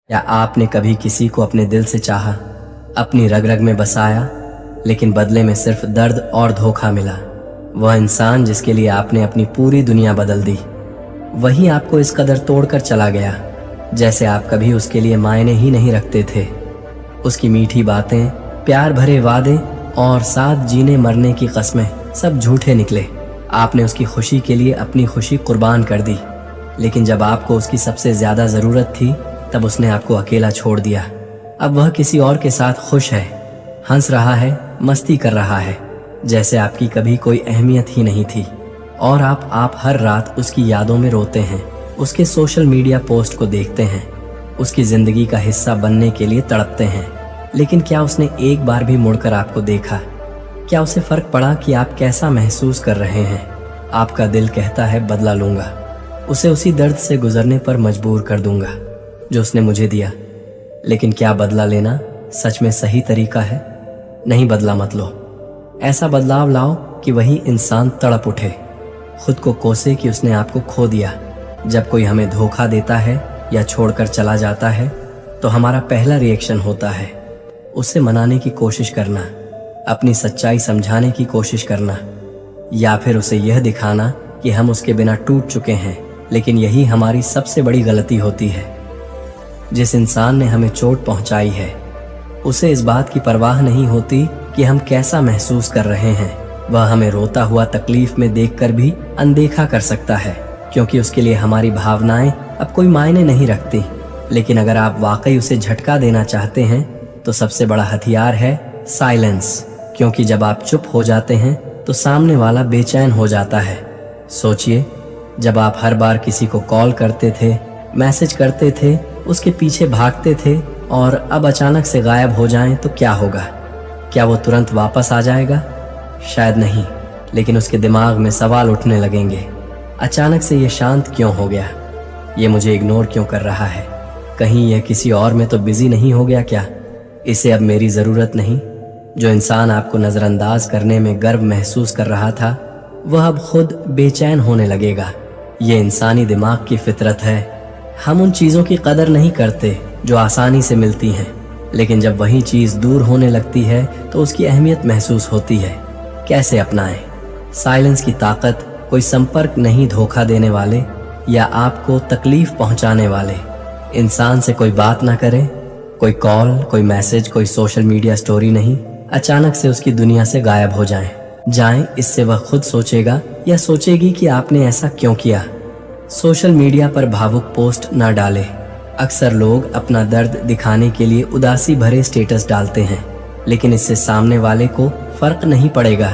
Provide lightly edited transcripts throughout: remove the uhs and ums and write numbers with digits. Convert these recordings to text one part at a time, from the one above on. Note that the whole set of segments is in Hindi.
या आपने कभी किसी को अपने दिल से चाहा, अपनी रग रग में बसाया, लेकिन बदले में सिर्फ दर्द और धोखा मिला? वह इंसान जिसके लिए आपने अपनी पूरी दुनिया बदल दी, वही आपको इस कदर तोड़कर चला गया जैसे आप कभी उसके लिए मायने ही नहीं रखते थे। उसकी मीठी बातें, प्यार भरे वादे और साथ जीने मरने की कस्में सब झूठे निकले। आपने उसकी खुशी के लिए अपनी खुशी कुर्बान कर दी, लेकिन जब आपको उसकी सबसे ज्यादा जरूरत थी तब उसने आपको अकेला छोड़ दिया। अब वह किसी और के साथ खुश है, हंस रहा है, मस्ती कर रहा है, जैसे आपकी कभी कोई अहमियत ही नहीं थी। और आप हर रात उसकी यादों में रोते हैं, उसके सोशल मीडिया पोस्ट को देखते हैं, उसकी जिंदगी का हिस्सा बनने के लिए तड़पते हैं। लेकिन क्या उसने एक बार भी मुड़कर आपको देखा? क्या उसे फर्क पड़ा कि आप कैसा महसूस कर रहे हैं? आपका दिल कहता है बदला लूंगा, उसे उसी दर्द से गुजरने पर मजबूर कर दूंगा जो उसने मुझे दिया। लेकिन क्या बदला लेना सच में सही तरीका है? नहीं, बदला मत लो। ऐसा बदलाव लाओ कि वही इंसान तड़प उठे, खुद को कोसे कि उसने आपको खो दिया। जब कोई हमें धोखा देता है या छोड़कर चला जाता है तो हमारा पहला रिएक्शन होता है उसे मनाने की कोशिश करना, अपनी सच्चाई समझाने की कोशिश करना, या फिर उसे यह दिखाना कि हम उसके बिना टूट चुके हैं। लेकिन यही हमारी सबसे बड़ी गलती होती है। जिस इंसान ने हमें चोट पहुंचाई है उसे इस बात की परवाह नहीं होती कि हम कैसा महसूस कर रहे हैं। वह हमें रोता हुआ तकलीफ में देखकर भी अनदेखा कर सकता है, क्योंकि उसके लिए हमारी भावनाएं अब कोई मायने नहीं रखती। लेकिन अगर आप वाकई उसे झटका देना चाहते हैं तो सबसे बड़ा हथियार है साइलेंस, क्योंकि जब आप चुप हो जाते हैं तो सामने वाला बेचैन हो जाता है। सोचिए, जब आप हर बार किसी को कॉल करते थे, मैसेज करते थे, उसके पीछे भागते थे और अब अचानक से गायब हो जाएं तो क्या होगा? क्या वो तुरंत वापस आ जाएगा? शायद नहीं, लेकिन उसके दिमाग में सवाल उठने लगेंगे। अचानक से ये शांत क्यों हो गया? ये मुझे इग्नोर क्यों कर रहा है? कहीं यह किसी और में तो बिजी नहीं हो गया क्या? इसे अब मेरी ज़रूरत नहीं। जो इंसान आपको नज़रअंदाज करने में गर्व महसूस कर रहा था, वह अब खुद बेचैन होने लगेगा। ये इंसानी दिमाग की फितरत है। हम उन चीज़ों की कदर नहीं करते जो आसानी से मिलती हैं, लेकिन जब वही चीज़ दूर होने लगती है तो उसकी अहमियत महसूस होती है। कैसे अपनाएं? साइलेंस की ताकत कोई संपर्क नहीं धोखा देने वाले या आपको तकलीफ पहुंचाने वाले इंसान से कोई बात ना करें। कोई कॉल, कोई मैसेज, कोई सोशल मीडिया स्टोरी नहीं, अचानक से उसकी दुनिया से गायब हो जाएं। इससे वह खुद सोचेगा या सोचेगी कि आपने ऐसा क्यों किया। सोशल मीडिया पर भावुक पोस्ट ना डालें। अक्सर लोग अपना दर्द दिखाने के लिए उदासी भरे स्टेटस डालते हैं, लेकिन इससे सामने वाले को फर्क नहीं पड़ेगा।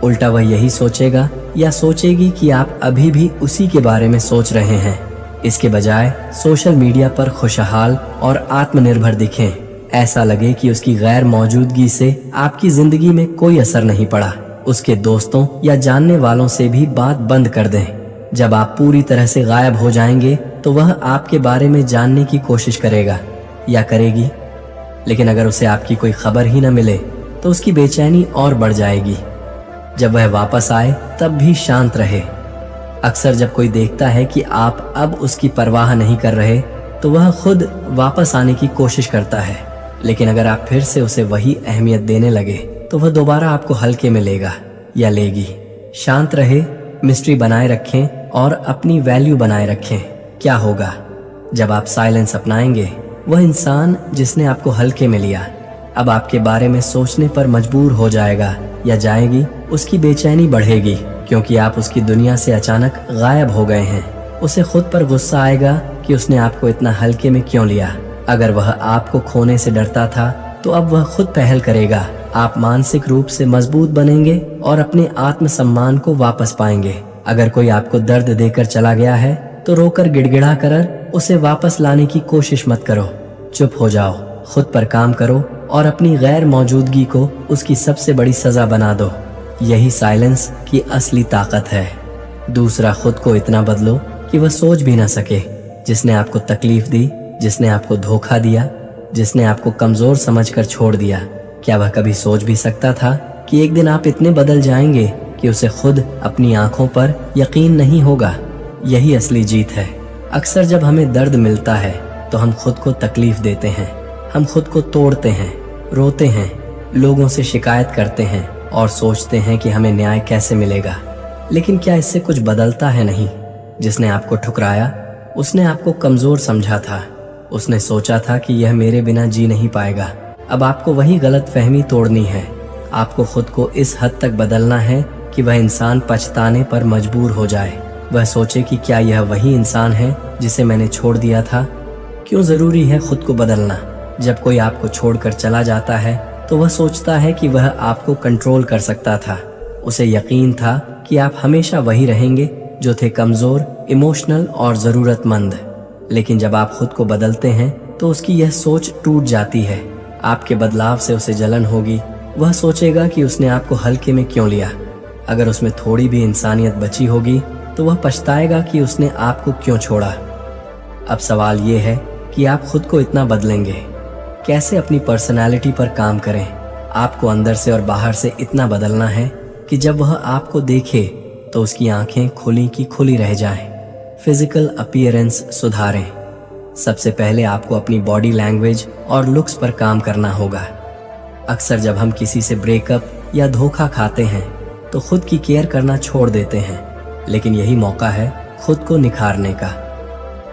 उल्टा वह यही सोचेगा या सोचेगी कि आप अभी भी उसी के बारे में सोच रहे हैं। इसके बजाय सोशल मीडिया पर खुशहाल और आत्मनिर्भर दिखें। ऐसा लगे कि उसकी गैर मौजूदगी से आपकी जिंदगी में कोई असर नहीं पड़ा। उसके दोस्तों या जानने वालों से भी बात बंद कर दें। जब आप पूरी तरह से गायब हो जाएंगे तो वह आपके बारे में जानने की कोशिश करेगा या करेगी, लेकिन अगर उसे आपकी कोई खबर ही न मिले तो उसकी बेचैनी और बढ़ जाएगी। जब वह वापस आए तब भी शांत रहे। अक्सर जब कोई देखता है कि आप अब उसकी परवाह नहीं कर रहे तो वह खुद वापस आने की कोशिश करता है, लेकिन अगर आप फिर से उसे वही अहमियत देने लगे तो वह दोबारा आपको हल्के में लेगा या लेगी। शांत रहे, मिस्ट्री बनाए रखें और अपनी वैल्यू बनाए रखें। क्या होगा जब आप साइलेंस अपनाएंगे? वह इंसान जिसने आपको हल्के में लिया अब आपके बारे में सोचने पर मजबूर हो जाएगा या जाएगी। उसकी बेचैनी बढ़ेगी क्योंकि आप उसकी दुनिया से अचानक गायब हो गए हैं। उसे खुद पर गुस्सा आएगा कि उसने आपको इतना हल्के में क्यों लिया। अगर वह आपको खोने से डरता था तो अब वह खुद पहल करेगा। आप मानसिक रूप से मजबूत बनेंगे और अपने आत्मसम्मान को वापस पाएंगे। अगर कोई आपको दर्द देकर चला गया है तो रोकर गिड़गिड़ा कर उसे वापस लाने की कोशिश मत करो। चुप हो जाओ, खुद पर काम करो और अपनी गैर मौजूदगी को उसकी सबसे बड़ी सजा बना दो। यही साइलेंस की असली ताकत है। दूसरा, खुद को इतना बदलो कि वह सोच भी ना सके। जिसने आपको तकलीफ दी, जिसने आपको धोखा दिया, जिसने आपको कमजोर समझकर छोड़ दिया, क्या वह कभी सोच भी सकता था कि एक दिन आप इतने बदल जाएंगे कि उसे खुद अपनी आंखों पर यकीन नहीं होगा? यही असली जीत है। अक्सर जब हमें दर्द मिलता है तो हम खुद को तकलीफ देते हैं, हम खुद को तोड़ते हैं, रोते हैं, लोगों से शिकायत करते हैं और सोचते हैं कि हमें न्याय कैसे मिलेगा। लेकिन क्या इससे कुछ बदलता है? नहीं। जिसने आपको ठुकराया उसने आपको कमजोर समझा था, उसने सोचा था कि यह मेरे बिना जी नहीं पाएगा। अब आपको वही गलत फहमी तोड़नी है। आपको खुद को इस हद तक बदलना है कि वह इंसान पछताने पर मजबूर हो जाए। वह सोचे कि क्या यह वही इंसान है जिसे मैंने छोड़ दिया था। क्यों जरूरी है खुद को बदलना? जब कोई आपको छोड़कर चला जाता है तो वह सोचता है कि वह आपको कंट्रोल कर सकता था। उसे यकीन था कि आप हमेशा वही रहेंगे जो थे, कमजोर, इमोशनल और जरूरतमंद। लेकिन जब आप खुद को बदलते हैं तो उसकी यह सोच टूट जाती है। आपके बदलाव से उसे जलन होगी। वह सोचेगा कि उसने आपको हल्के में क्यों लिया। अगर उसमें थोड़ी भी इंसानियत बची होगी तो वह पछताएगा कि उसने आपको क्यों छोड़ा। अब सवाल ये है कि आप खुद को इतना बदलेंगे कैसे? अपनी पर्सनालिटी पर काम करें। आपको अंदर से और बाहर से इतना बदलना है कि जब वह आपको देखे तो उसकी आंखें खुली की खुली रह जाएं। फिजिकल अपीयरेंस सुधारें। सबसे पहले आपको अपनी बॉडी लैंग्वेज और लुक्स पर काम करना होगा। अक्सर जब हम किसी से ब्रेकअप या धोखा खाते हैं तो खुद की केयर करना छोड़ देते हैं, लेकिन यही मौका है खुद को निखारने का।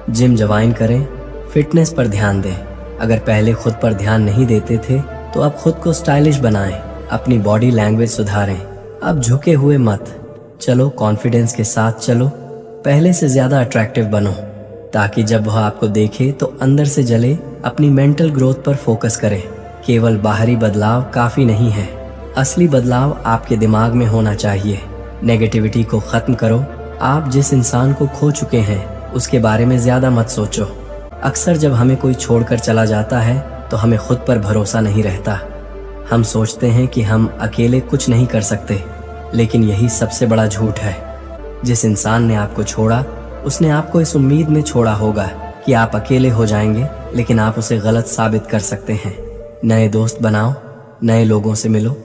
जिम ज्वाइन करें, फिटनेस पर ध्यान दें। अगर पहले खुद पर ध्यान नहीं देते थे तो अब खुद को स्टाइलिश बनाएं, अपनी बॉडी लैंग्वेज सुधारें। अब झुके हुए मत चलो, कॉन्फिडेंस के साथ चलो। पहले से ज्यादा अट्रैक्टिव बनो ताकि जब वह आपको देखे तो अंदर से जले। अपनी मेंटल ग्रोथ पर फोकस करें। केवल बाहरी बदलाव काफी नहीं है, असली बदलाव आपके दिमाग में होना चाहिए। नेगेटिविटी को खत्म करो। आप जिस इंसान को खो चुके हैं उसके बारे में ज्यादा मत सोचो। अक्सर जब हमें कोई छोड़कर चला जाता है तो हमें खुद पर भरोसा नहीं रहता। हम सोचते हैं कि हम अकेले कुछ नहीं कर सकते, लेकिन यही सबसे बड़ा झूठ है। जिस इंसान ने आपको छोड़ा उसने आपको इस उम्मीद में छोड़ा होगा कि आप अकेले हो जाएंगे, लेकिन आप उसे गलत साबित कर सकते हैं। नए दोस्त बनाओ, नए लोगों से मिलो,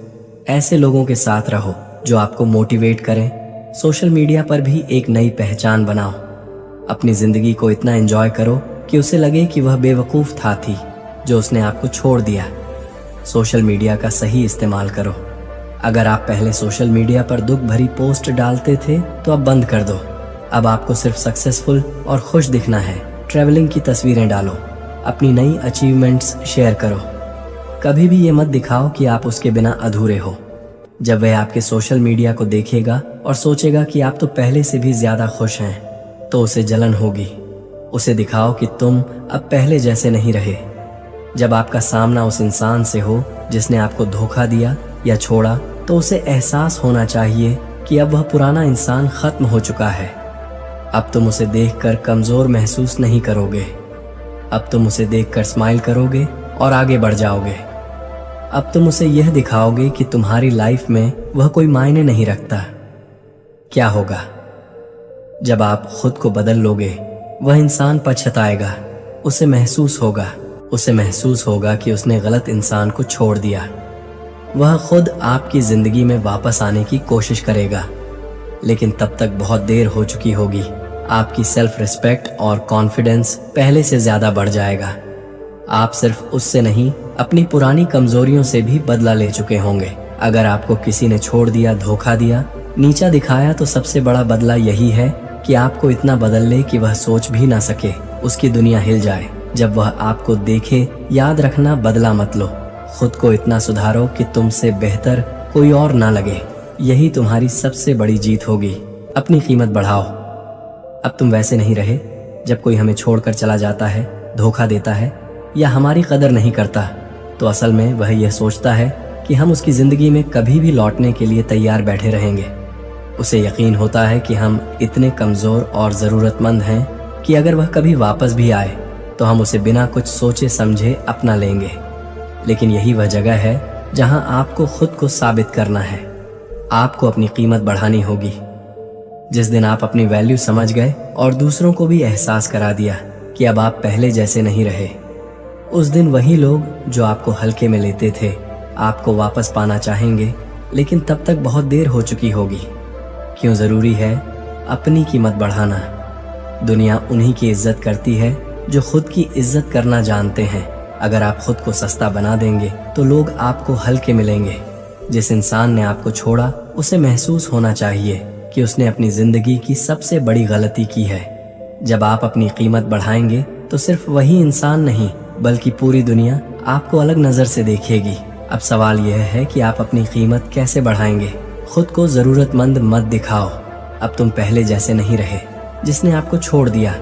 ऐसे लोगों के साथ रहो जो आपको मोटिवेट करें। सोशल मीडिया पर भी एक नई पहचान बनाओ। अपनी जिंदगी को इतना एंजॉय करो कि उसे लगे कि वह बेवकूफ थी जो उसने आपको छोड़ दिया। सोशल मीडिया का सही इस्तेमाल करो। अगर आप पहले सोशल मीडिया पर दुख भरी पोस्ट डालते थे तो अब बंद कर दो। अब आपको सिर्फ सक्सेसफुल और खुश दिखना है। ट्रैवलिंग की तस्वीरें डालो, अपनी नई अचीवमेंट्स शेयर करो। कभी भी ये मत दिखाओ कि आप उसके बिना अधूरे हो। जब वह आपके सोशल मीडिया को देखेगा और सोचेगा कि आप तो पहले से भी ज्यादा खुश हैं, तो उसे जलन होगी। उसे दिखाओ कि तुम अब पहले जैसे नहीं रहे। जब आपका सामना उस इंसान से हो जिसने आपको धोखा दिया या छोड़ा, तो उसे एहसास होना चाहिए कि अब वह पुराना इंसान खत्म हो चुका है। अब तुम उसे देखकर कमजोर महसूस नहीं करोगे। अब तुम उसे देखकर स्माइल करोगे और आगे बढ़ जाओगे। अब तुम उसे यह दिखाओगे कि तुम्हारी लाइफ में वह कोई मायने नहीं रखता। क्या होगा जब आप खुद को बदल लोगे? वह इंसान पछताएगा। उसे महसूस होगा कि उसने गलत इंसान को छोड़ दिया। वह खुद आपकी जिंदगी में वापस आने की कोशिश करेगा, लेकिन तब तक बहुत देर हो चुकी होगी। आपकी सेल्फ रिस्पेक्ट और कॉन्फिडेंस पहले से ज्यादा बढ़ जाएगा। आप सिर्फ उससे नहीं, अपनी पुरानी कमजोरियों से भी बदला ले चुके होंगे। अगर आपको किसी ने छोड़ दिया, धोखा दिया, नीचा दिखाया, तो सबसे बड़ा बदला यही है कि आपको इतना बदल ले कि वह सोच भी ना सके, उसकी दुनिया हिल जाए। जब वह आपको देखे, याद रखना, बदला मत लो। खुद को इतना सुधारो कि तुमसे बेहतर कोई और ना लगे। यही तुम्हारी सबसे बड़ी जीत होगी। अपनी कीमत बढ़ाओ। अब तुम वैसे नहीं रहे। जब कोई हमें छोड़कर चला जाता है, धोखा देता है या हमारी कदर नहीं करता, तो असल में वह यह सोचता है कि हम उसकी जिंदगी में कभी भी लौटने के लिए तैयार बैठे रहेंगे। उसे यकीन होता है कि हम इतने कमजोर और जरूरतमंद हैं कि अगर वह कभी वापस भी आए तो हम उसे बिना कुछ सोचे समझे अपना लेंगे। लेकिन यही वह जगह है जहां आपको खुद को साबित करना है। आपको अपनी कीमत बढ़ानी होगी। जिस दिन आप अपनी वैल्यू समझ गए और दूसरों को भी एहसास करा दिया कि अब आप पहले जैसे नहीं रहे, उस दिन वही लोग जो आपको हल्के में लेते थे आपको वापस पाना चाहेंगे, लेकिन तब तक बहुत देर हो चुकी होगी। क्यों जरूरी है अपनी कीमत बढ़ाना? दुनिया उन्हीं की इज्जत करती है जो खुद की इज्जत करना जानते हैं। अगर आप खुद को सस्ता बना देंगे तो लोग आपको हल्के मिलेंगे। जिस इंसान ने आपको छोड़ा उसे महसूस होना चाहिए कि उसने अपनी जिंदगी की सबसे बड़ी गलती की है। जब आप अपनी कीमत बढ़ाएंगे तो सिर्फ वही इंसान नहीं बल्कि पूरी दुनिया आपको अलग नजर से देखेगी। अब सवाल यह है कि आप अपनी कीमत कैसे बढ़ाएंगे। खुद को जरूरतमंद मत दिखाओ। अब तुम पहले जैसे नहीं रहे। जिसने आपको छोड़ दिया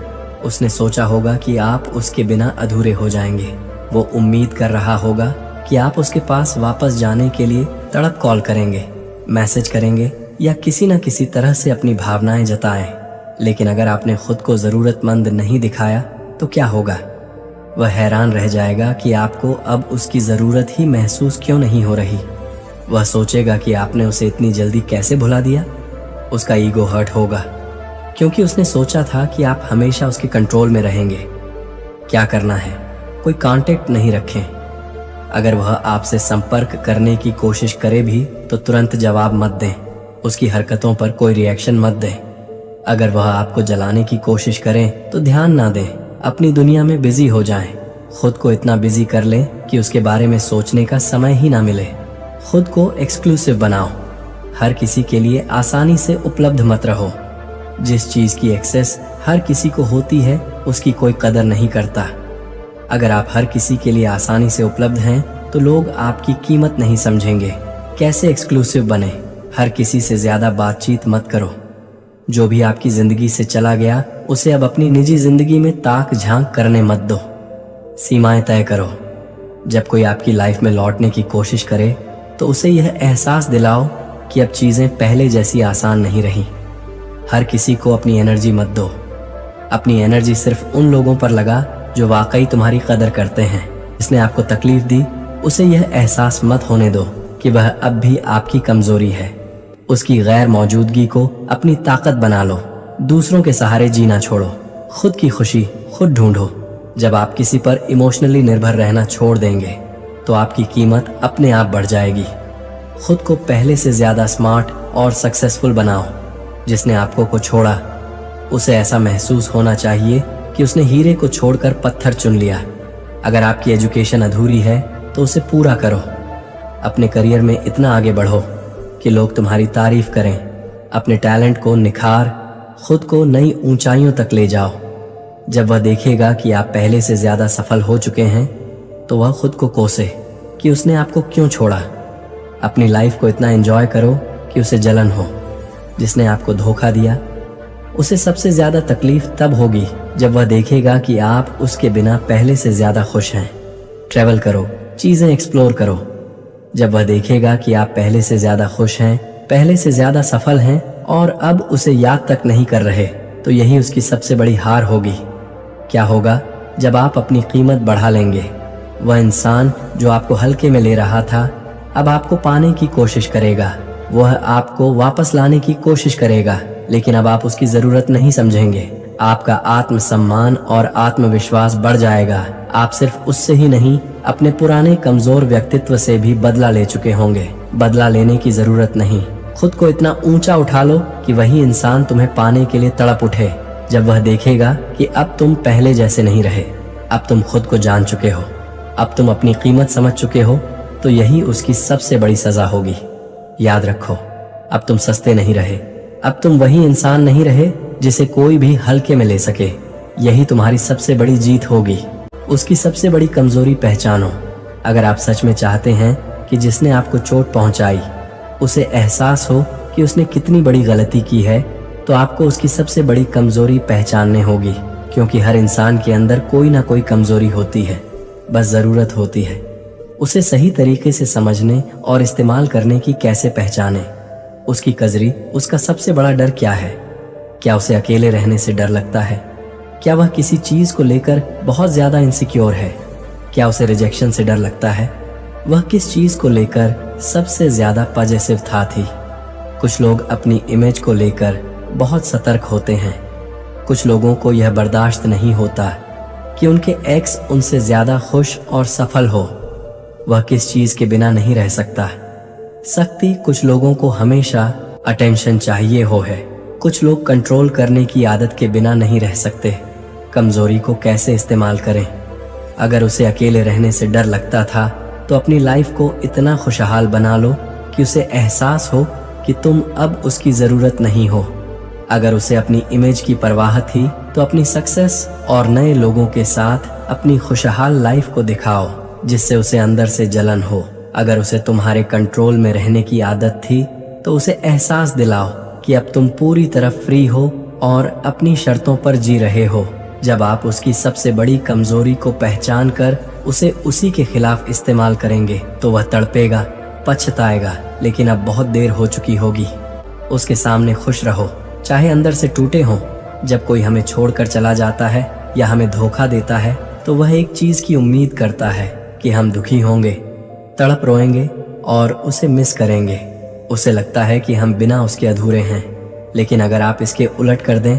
उसने सोचा होगा कि आप उसके बिना अधूरे हो जाएंगे। वो उम्मीद कर रहा होगा कि आप उसके पास वापस जाने के लिए तड़प कॉल करेंगे, मैसेज करेंगे या किसी न किसी तरह से अपनी भावनाएं जताएं। लेकिन अगर आपने खुद को जरूरतमंद नहीं दिखाया तो क्या होगा? वह हैरान रह जाएगा कि आपको अब उसकी जरूरत ही महसूस क्यों नहीं हो रही। वह सोचेगा कि आपने उसे इतनी जल्दी कैसे भुला दिया। उसका ईगो हर्ट होगा क्योंकि उसने सोचा था कि आप हमेशा उसके कंट्रोल में रहेंगे। क्या करना है? कोई कांटेक्ट नहीं रखें। अगर वह आपसे संपर्क करने की कोशिश करे भी तो तुरंत जवाब मत दें। उसकी हरकतों पर कोई रिएक्शन मत दें। अगर वह आपको जलाने की कोशिश करें तो ध्यान ना दें। अपनी दुनिया में बिजी हो जाएं। खुद को इतना बिजी कर लें कि उसके बारे में सोचने का समय ही ना मिले। खुद को एक्सक्लूसिव बनाओ। हर किसी के लिए आसानी से उपलब्ध मत रहो। जिस चीज की एक्सेस हर किसी को होती है उसकी कोई कदर नहीं करता। अगर आप हर किसी के लिए आसानी से उपलब्ध हैं तो लोग आपकी कीमत नहीं समझेंगे। कैसे एक्सक्लूसिव बने? हर किसी से ज्यादा बातचीत मत करो। जो भी आपकी जिंदगी से चला गया उसे अब अपनी निजी जिंदगी में ताक झांक करने मत दो। सीमाएं तय करो। जब कोई आपकी लाइफ में लौटने की कोशिश करे तो उसे यह एहसास दिलाओ कि अब चीजें पहले जैसी आसान नहीं रही। हर किसी को अपनी एनर्जी मत दो। अपनी एनर्जी सिर्फ उन लोगों पर लगा जो वाकई तुम्हारी कदर करते हैं। जिसने आपको तकलीफ दी उसे यह एहसास मत होने दो कि वह अब भी आपकी कमजोरी है। उसकी गैर मौजूदगी को अपनी ताकत बना लो। दूसरों के सहारे जीना छोड़ो। खुद की खुशी खुद ढूंढो। जब आप किसी पर इमोशनली निर्भर रहना छोड़ देंगे तो आपकी कीमत अपने आप बढ़ जाएगी। खुद को पहले से ज्यादा स्मार्ट और सक्सेसफुल बनाओ। जिसने आपको को छोड़ा उसे ऐसा महसूस होना चाहिए कि उसने हीरे को छोड़कर पत्थर चुन लिया। अगर आपकी एजुकेशन अधूरी है तो उसे पूरा करो। अपने करियर में इतना आगे बढ़ो कि लोग तुम्हारी तारीफ करें। अपने टैलेंट को निखार, खुद को नई ऊंचाइयों तक ले जाओ। जब वह देखेगा कि आप पहले से ज्यादा सफल हो चुके हैं तो वह खुद को कोसे कि उसने आपको क्यों छोड़ा। अपनी लाइफ को इतना एंजॉय करो कि उसे जलन हो। जिसने आपको धोखा दिया उसे सबसे ज्यादा तकलीफ तब होगी जब वह देखेगा कि आप उसके बिना पहले से ज्यादा खुश हैं। ट्रैवल करो, चीजें एक्सप्लोर करो। जब वह देखेगा कि आप पहले से ज्यादा खुश हैं, पहले से ज्यादा सफल हैं और अब उसे याद तक नहीं कर रहे तो यही उसकी सबसे बड़ी हार होगी। क्या होगा जब आप अपनी कीमत बढ़ा लेंगे? वह इंसान जो आपको हल्के में ले रहा था अब आपको पाने की कोशिश करेगा। वह आपको वापस लाने की कोशिश करेगा लेकिन अब आप उसकी जरूरत नहीं समझेंगे। आपका आत्मसम्मान और आत्मविश्वास बढ़ जाएगा। आप सिर्फ उससे ही नहीं अपने पुराने कमजोर व्यक्तित्व से भी बदला ले चुके होंगे। बदला लेने की जरूरत नहीं। खुद को इतना ऊंचा उठा लो कि वही इंसान तुम्हें पाने के लिए तड़प उठे। जब वह देखेगा कि अब तुम पहले जैसे नहीं रहे, अब तुम खुद को जान चुके हो, अब तुम अपनी कीमत समझ चुके हो तो यही उसकी सबसे बड़ी सजा होगी। याद रखो, अब तुम सस्ते नहीं रहे। अब तुम वही इंसान नहीं रहे जिसे कोई भी हल्के में ले सके। यही तुम्हारी सबसे बड़ी जीत होगी। उसकी सबसे बड़ी कमजोरी पहचानो। अगर आप सच में चाहते हैं कि जिसने आपको चोट पहुंचाई उसे एहसास हो कि उसने कितनी बड़ी गलती की है तो आपको उसकी सबसे बड़ी कमजोरी पहचानने होगी। क्योंकि हर इंसान के अंदर कोई ना कोई कमजोरी होती है, बस जरूरत होती है उसे सही तरीके से समझने और इस्तेमाल करने की। कैसे पहचाने उसकी कजरी? उसका सबसे बड़ा डर क्या है? क्या उसे अकेले रहने से डर लगता है? क्या वह किसी चीज को लेकर बहुत ज्यादा इनसिक्योर है? क्या उसे रिजेक्शन से डर लगता है? वह किस चीज को लेकर सबसे ज्यादा पॉजिटिव थी? कुछ लोग अपनी इमेज को लेकर बहुत सतर्क होते हैं। कुछ लोगों को यह बर्दाश्त नहीं होता कि उनके एक्स उनसे ज्यादा खुश और सफल हो। वह किस चीज के बिना नहीं रह सकता। शक्ति कुछ लोगों को हमेशा अटेंशन चाहिए हो है। कुछ लोग कंट्रोल करने की आदत के बिना नहीं रह सकते। कमजोरी को कैसे इस्तेमाल करें। अगर उसे अकेले रहने से डर लगता था तो अपनी लाइफ को इतना खुशहाल बना लो कि उसे एहसास हो कि तुम अब उसकी ज़रूरत नहीं हो। अगर उसे अपनी इमेज की परवाह थी तो अपनी सक्सेस और नए लोगों के साथ अपनी खुशहाल लाइफ को दिखाओ जिससे उसे अंदर से जलन हो। अगर उसे तुम्हारे कंट्रोल में रहने की आदत थी तो उसे एहसास दिलाओ कि अब तुम पूरी तरह फ्री हो और अपनी शर्तों पर जी रहे हो। जब आप उसकी सबसे बड़ी कमजोरी को पहचान कर उसे उसी के खिलाफ इस्तेमाल करेंगे तो वह तड़पेगा, पछताएगा, लेकिन अब बहुत देर हो चुकी होगी। उसके सामने खुश रहो, चाहे अंदर से टूटे हों। जब कोई हमें छोड़कर चला जाता है या हमें धोखा देता है तो वह एक चीज की उम्मीद करता है कि हम दुखी होंगे, तड़प रोएंगे और उसे मिस करेंगे। उसे लगता है कि हम बिना उसके अधूरे हैं। लेकिन अगर आप इसके उलट कर दें,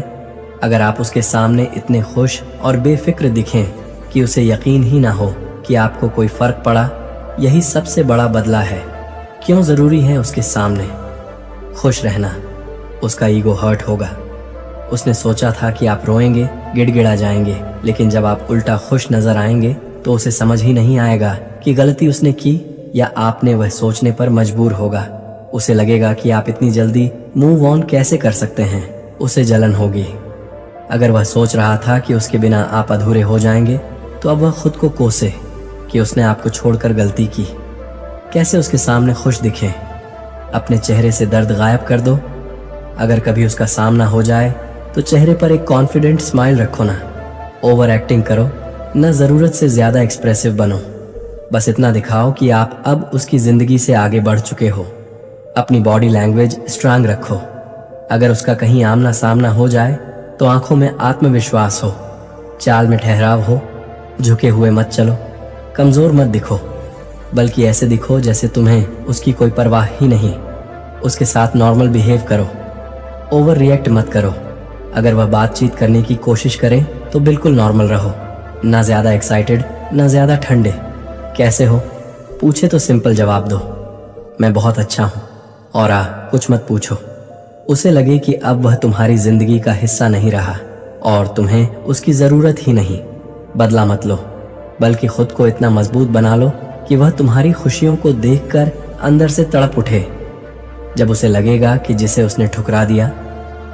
अगर आप उसके सामने इतने खुश और बेफिक्र दिखें कि उसे यकीन ही ना हो कि आपको कोई फर्क पड़ा, यही सबसे बड़ा बदला है। क्यों जरूरी है उसके सामने खुश रहना? उसका ईगो हर्ट होगा। उसने सोचा था कि आप रोएंगे, गिड़गिड़ा जाएंगे, लेकिन जब आप उल्टा खुश नजर आएंगे तो उसे समझ ही नहीं आएगा कि गलती उसने की या आपने वह सोचने पर मजबूर होगा। उसे लगेगा कि आप इतनी जल्दी मूव ऑन कैसे कर सकते हैं। उसे जलन होगी। अगर वह सोच रहा था कि उसके बिना आप अधूरे हो जाएंगे तो अब वह खुद को कोसे कि उसने आपको छोड़कर गलती की। कैसे उसके सामने खुश दिखें? अपने चेहरे से दर्द गायब कर दो। अगर कभी उसका सामना हो जाए तो चेहरे पर एक कॉन्फिडेंट स्माइल रखो ना। ओवर एक्टिंग करो न, ज़रूरत से ज़्यादा एक्सप्रेसिव बनो। बस इतना दिखाओ कि आप अब उसकी ज़िंदगी से आगे बढ़ चुके हो। अपनी बॉडी लैंग्वेज स्ट्रांग रखो। अगर उसका कहीं आमना सामना हो जाए तो आंखों में आत्मविश्वास हो, चाल में ठहराव हो। झुके हुए मत चलो, कमज़ोर मत दिखो, बल्कि ऐसे दिखो जैसे तुम्हें उसकी कोई परवाह ही नहीं। उसके साथ नॉर्मल बिहेव करो, ओवर रिएक्ट मत करो। अगर वह बातचीत करने की कोशिश करे तो बिल्कुल नॉर्मल रहो, ना ज़्यादा एक्साइटेड ना ज़्यादा ठंडे। कैसे हो पूछे तो सिंपल जवाब दो, मैं बहुत अच्छा हूँ, और कुछ मत पूछो। उसे लगे कि अब वह तुम्हारी जिंदगी का हिस्सा नहीं रहा और तुम्हें उसकी ज़रूरत ही नहीं। बदला मत लो, बल्कि खुद को इतना मजबूत बना लो कि वह तुम्हारी खुशियों को देखकर अंदर से तड़प उठे। जब उसे लगेगा कि जिसे उसने ठुकरा दिया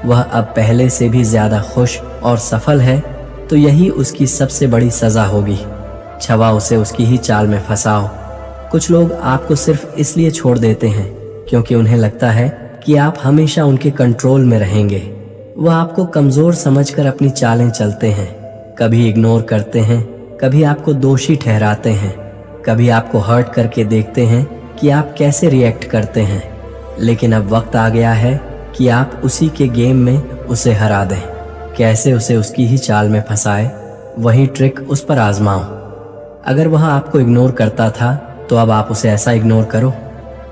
वह अब पहले से भी ज़्यादा खुश और सफल है, तो यही उसकी सबसे बड़ी सज़ा होगी। छवा उसे उसकी ही चाल में फंसाओ। कुछ लोग आपको सिर्फ इसलिए छोड़ देते हैं क्योंकि उन्हें लगता है कि आप हमेशा उनके कंट्रोल में रहेंगे। वह आपको कमज़ोर समझकर अपनी चालें चलते हैं, कभी इग्नोर करते हैं, कभी आपको दोषी ठहराते हैं, कभी आपको हर्ट करके देखते हैं कि आप कैसे रिएक्ट करते हैं। लेकिन अब वक्त आ गया है कि आप उसी के गेम में उसे हरा दें। कैसे उसे उसकी ही चाल में फंसाए, वही ट्रिक उस पर आजमाओ। अगर वह आपको इग्नोर करता था तो अब आप उसे ऐसा इग्नोर करो।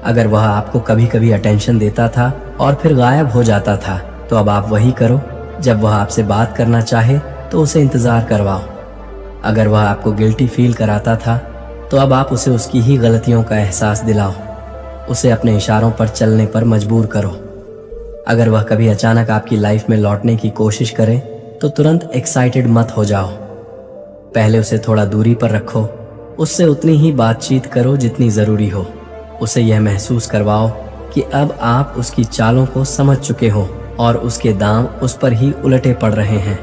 अगर वह आपको कभी कभी अटेंशन देता था और फिर गायब हो जाता था तो अब आप वही करो। जब वह आपसे बात करना चाहे तो उसे इंतज़ार करवाओ। अगर वह आपको गिल्टी फील कराता था तो अब आप उसे उसकी ही गलतियों का एहसास दिलाओ। उसे अपने इशारों पर चलने पर मजबूर करो। अगर वह कभी अचानक आपकी लाइफ में लौटने की कोशिश करे तो तुरंत एक्साइटेड मत हो जाओ। पहले उसे थोड़ा दूरी पर रखो, उससे उतनी ही बातचीत करो जितनी ज़रूरी हो। उसे यह महसूस करवाओ कि अब आप उसकी चालों को समझ चुके हो और उसके दांव उस पर ही उलटे पड़ रहे हैं।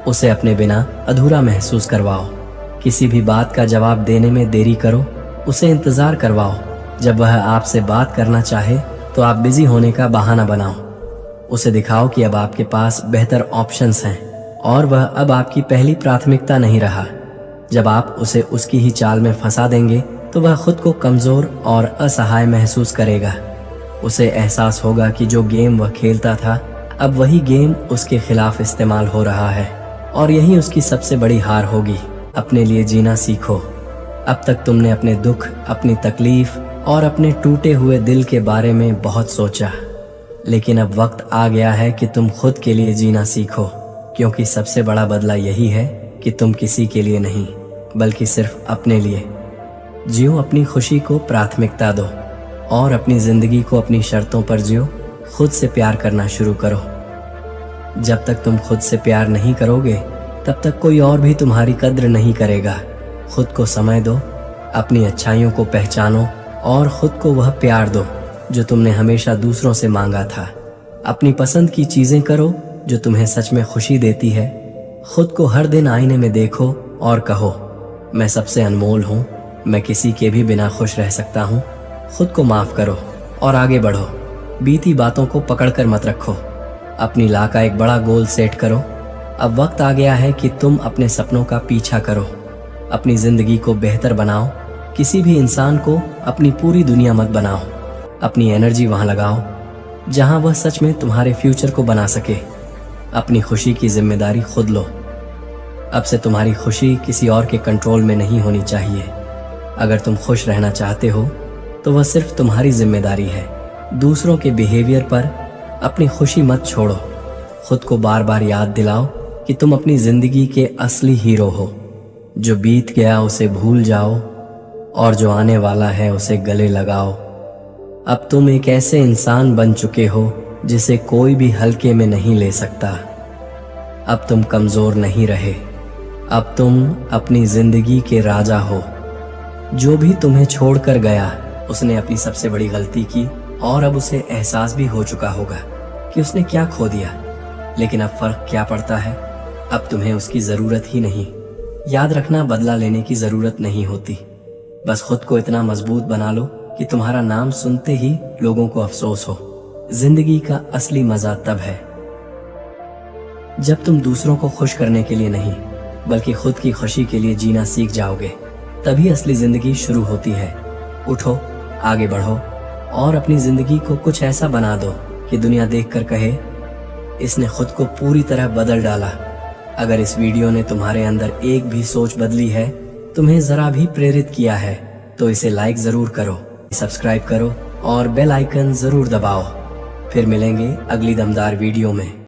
उसे अपने बिना अधूरा महसूस करवाओ। किसी भी बात का जवाब देने में देरी करो, उसे इंतज़ार करवाओ। जब वह आपसे बात करना चाहे तो आप बिजी होने का बहाना बनाओ। उसे दिखाओ कि अब आपके पास बेहतर ऑप्शंस हैं और वह अब आपकी पहली प्राथमिकता नहीं रहा। जब आप उसे उसकी ही चाल में फंसा देंगे तो वह खुद को कमज़ोर और असहाय महसूस करेगा। उसे एहसास होगा कि जो गेम वह खेलता था अब वही गेम उसके खिलाफ इस्तेमाल हो रहा है, और यही उसकी सबसे बड़ी हार होगी। अपने लिए जीना सीखो। अब तक तुमने अपने दुख, अपनी तकलीफ और अपने टूटे हुए दिल के बारे में बहुत सोचा, लेकिन अब वक्त आ गया है कि तुम खुद के लिए जीना सीखो, क्योंकि सबसे बड़ा बदला यही है कि तुम किसी के लिए नहीं बल्कि सिर्फ अपने लिए जियो। अपनी खुशी को प्राथमिकता दो और अपनी ज़िंदगी को अपनी शर्तों पर जियो। खुद से प्यार करना शुरू करो। जब तक तुम खुद से प्यार नहीं करोगे तब तक कोई और भी तुम्हारी कद्र नहीं करेगा। खुद को समय दो, अपनी अच्छाइयों को पहचानो और खुद को वह प्यार दो जो तुमने हमेशा दूसरों से मांगा था। अपनी पसंद की चीजें करो जो तुम्हें सच में खुशी देती है। खुद को हर दिन आईने में देखो और कहो, मैं सबसे अनमोल हूँ, मैं किसी के भी बिना खुश रह सकता हूँ। खुद को माफ करो और आगे बढ़ो। बीती बातों को पकड़कर मत रखो। अपनी ला का एक बड़ा गोल सेट करो। अब वक्त आ गया है कि तुम अपने सपनों का पीछा करो। अपनी जिंदगी को बेहतर बनाओ। किसी भी इंसान को अपनी पूरी दुनिया मत बनाओ। अपनी एनर्जी वहां लगाओ जहां वह सच में तुम्हारे फ्यूचर को बना सके। अपनी खुशी की जिम्मेदारी खुद लो। अब से तुम्हारी खुशी किसी और के कंट्रोल में नहीं होनी चाहिए। अगर तुम खुश रहना चाहते हो तो वह सिर्फ तुम्हारी जिम्मेदारी है। दूसरों के बिहेवियर पर अपनी खुशी मत छोड़ो। खुद को बार बार याद दिलाओ कि तुम अपनी जिंदगी के असली हीरो हो। जो बीत गया उसे भूल जाओ और जो आने वाला है उसे गले लगाओ। अब तुम एक ऐसे इंसान बन चुके हो जिसे कोई भी हल्के में नहीं ले सकता। अब तुम कमजोर नहीं रहे। अब तुम अपनी जिंदगी के राजा हो। जो भी तुम्हें छोड़कर गया उसने अपनी सबसे बड़ी गलती की और अब उसे एहसास भी हो चुका होगा कि उसने क्या खो दिया। लेकिन अब फर्क क्या पड़ता है, अब तुम्हें उसकी जरूरत ही नहीं। याद रखना, बदला लेने की जरूरत नहीं होती। बस खुद को इतना मजबूत बना लो कि तुम्हारा नाम सुनते ही लोगों को अफसोस हो। जिंदगी का असली मजा तब है जब तुम दूसरों को खुश करने के लिए नहीं बल्कि खुद की खुशी के लिए जीना सीख जाओगे। तभी असली जिंदगी शुरू होती है। उठो, आगे बढ़ो और अपनी जिंदगी को कुछ ऐसा बना दो कि दुनिया देखकर कहे, इसने खुद को पूरी तरह बदल डाला। अगर इस वीडियो ने तुम्हारे अंदर एक भी सोच बदली है, तुम्हें जरा भी प्रेरित किया है, तो इसे लाइक जरूर करो, सब्सक्राइब करो और बेल आइकन जरूर दबाओ। फिर मिलेंगे अगली दमदार वीडियो में।